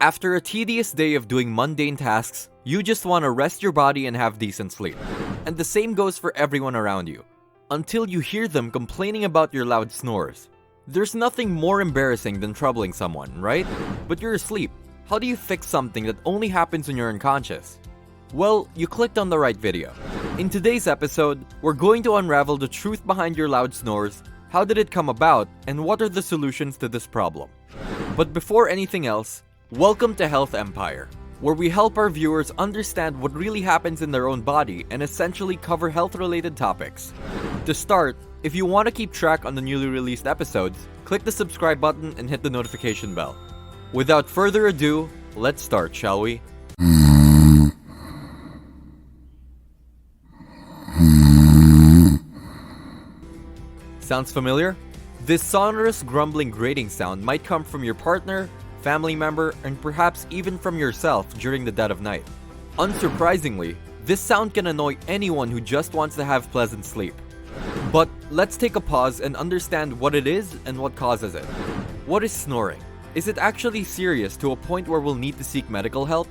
After a tedious day of doing mundane tasks, you just want to rest your body and have decent sleep. And the same goes for everyone around you. Until you hear them complaining about your loud snores. There's nothing more embarrassing than troubling someone, right? But you're asleep. How do you fix something that only happens when you're unconscious? Well, you clicked on the right video. In today's episode, we're going to unravel the truth behind your loud snores, how did it come about, and what are the solutions to this problem. But before anything else, welcome to Health Empire, where we help our viewers understand what really happens in their own body and essentially cover health-related topics. To start, if you want to keep track on the newly released episodes, click the subscribe button and hit the notification bell. Without further ado, let's start, shall we? Sounds familiar? This sonorous grumbling grating sound might come from your partner, family member, and perhaps even from yourself during the dead of night. Unsurprisingly, this sound can annoy anyone who just wants to have pleasant sleep. But let's take a pause and understand what it is and what causes it. What is snoring? Is it actually serious to a point where we'll need to seek medical help?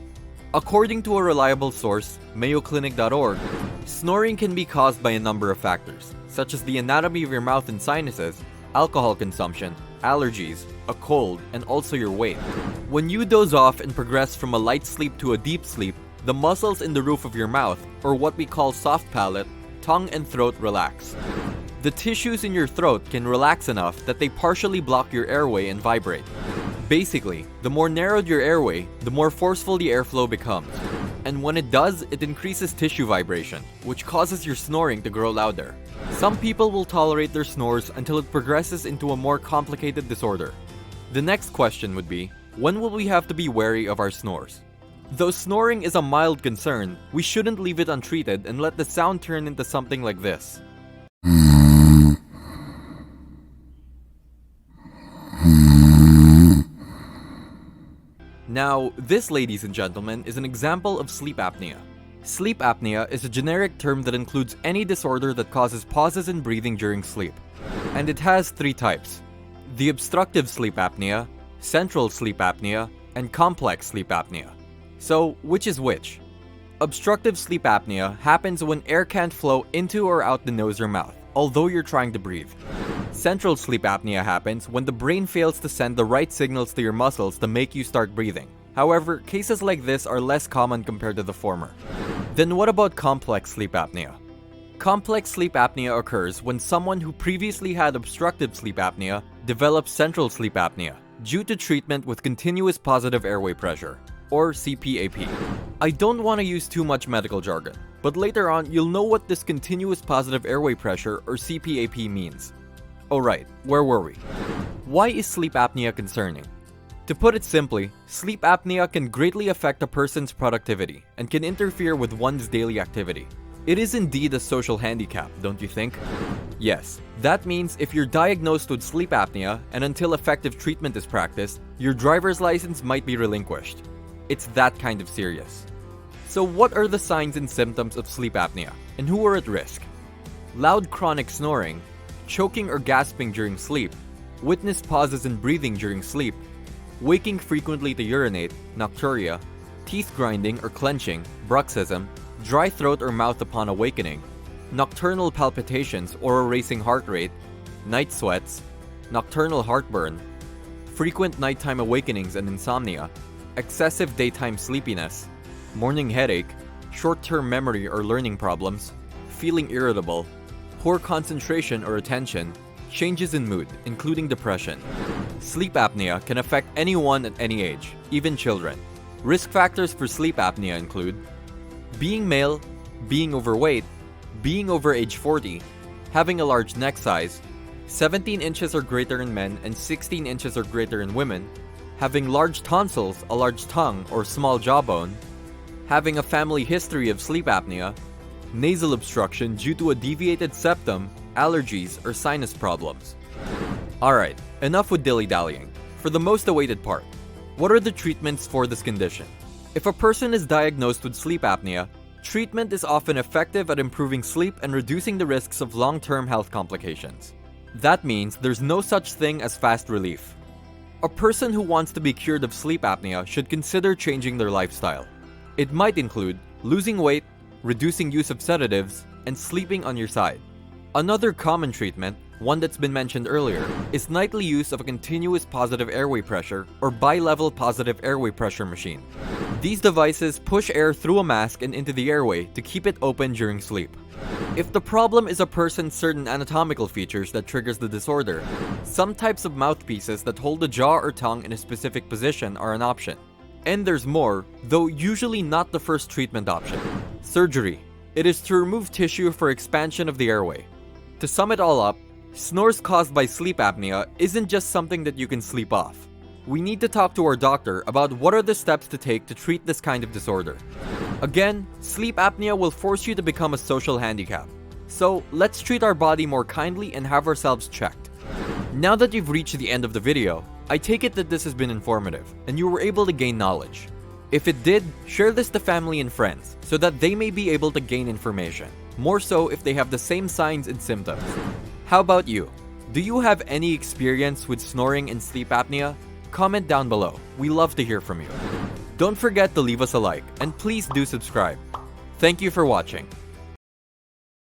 According to a reliable source, mayoclinic.org, snoring can be caused by a number of factors, such as the anatomy of your mouth and sinuses, alcohol consumption, allergies, a cold, and also your weight. When you doze off and progress from a light sleep to a deep sleep, the muscles in the roof of your mouth, or what we call soft palate, tongue and throat relax. The tissues in your throat can relax enough that they partially block your airway and vibrate. Basically, the more narrowed your airway, the more forceful the airflow becomes. And when it does, it increases tissue vibration, which causes your snoring to grow louder. Some people will tolerate their snores until it progresses into a more complicated disorder. The next question would be, when will we have to be wary of our snores? Though snoring is a mild concern, we shouldn't leave it untreated and let the sound turn into something like this. Now, this, ladies and gentlemen, is an example of sleep apnea. Sleep apnea is a generic term that includes any disorder that causes pauses in breathing during sleep. And it has three types: the obstructive sleep apnea, central sleep apnea, and complex sleep apnea. So, which is which? Obstructive sleep apnea happens when air can't flow into or out the nose or mouth, although you're trying to breathe. Central sleep apnea happens when the brain fails to send the right signals to your muscles to make you start breathing. However, cases like this are less common compared to the former. Then what about complex sleep apnea? Complex sleep apnea occurs when someone who previously had obstructive sleep apnea develops central sleep apnea due to treatment with continuous positive airway pressure, or CPAP. I don't want to use too much medical jargon, but later on you'll know what this continuous positive airway pressure, or CPAP, means. Alright, where were we? Why is sleep apnea concerning? To put it simply, sleep apnea can greatly affect a person's productivity and can interfere with one's daily activity. It is indeed a social handicap, don't you think? Yes, that means if you're diagnosed with sleep apnea and until effective treatment is practiced, your driver's license might be relinquished. It's that kind of serious. So what are the signs and symptoms of sleep apnea, and who are at risk? Loud chronic snoring, choking or gasping during sleep, witness pauses in breathing during sleep, waking frequently to urinate, nocturia, teeth grinding or clenching, bruxism, dry throat or mouth upon awakening, nocturnal palpitations or a racing heart rate, night sweats, nocturnal heartburn, frequent nighttime awakenings and insomnia, excessive daytime sleepiness, morning headache, short-term memory or learning problems, feeling irritable, poor concentration or attention, changes in mood, including depression. Sleep apnea can affect anyone at any age, even children. Risk factors for sleep apnea include being male, being overweight, being over age 40, having a large neck size, 17 inches or greater in men and 16 inches or greater in women, having large tonsils, a large tongue or small jawbone, having a family history of sleep apnea, nasal obstruction due to a deviated septum, allergies, or sinus problems. Alright, enough with dilly-dallying. For the most awaited part, what are the treatments for this condition? If a person is diagnosed with sleep apnea, treatment is often effective at improving sleep and reducing the risks of long-term health complications. That means there's no such thing as fast relief. A person who wants to be cured of sleep apnea should consider changing their lifestyle. It might include losing weight, reducing use of sedatives, and sleeping on your side. Another common treatment, one that's been mentioned earlier, is nightly use of a continuous positive airway pressure or bilevel positive airway pressure machine. These devices push air through a mask and into the airway to keep it open during sleep. If the problem is a person's certain anatomical features that triggers the disorder, some types of mouthpieces that hold the jaw or tongue in a specific position are an option. And there's more, though usually not the first treatment option: surgery. It is to remove tissue for expansion of the airway. To sum it all up, snores caused by sleep apnea isn't just something that you can sleep off. We need to talk to our doctor about what are the steps to take to treat this kind of disorder. Again, sleep apnea will force you to become a social handicap. So let's treat our body more kindly and have ourselves checked. Now that you've reached the end of the video, I take it that this has been informative and you were able to gain knowledge. If it did, share this to family and friends so that they may be able to gain information, more so if they have the same signs and symptoms. How about you? Do you have any experience with snoring and sleep apnea? Comment down below. We love to hear from you. Don't forget to leave us a like and please do subscribe. Thank you for watching.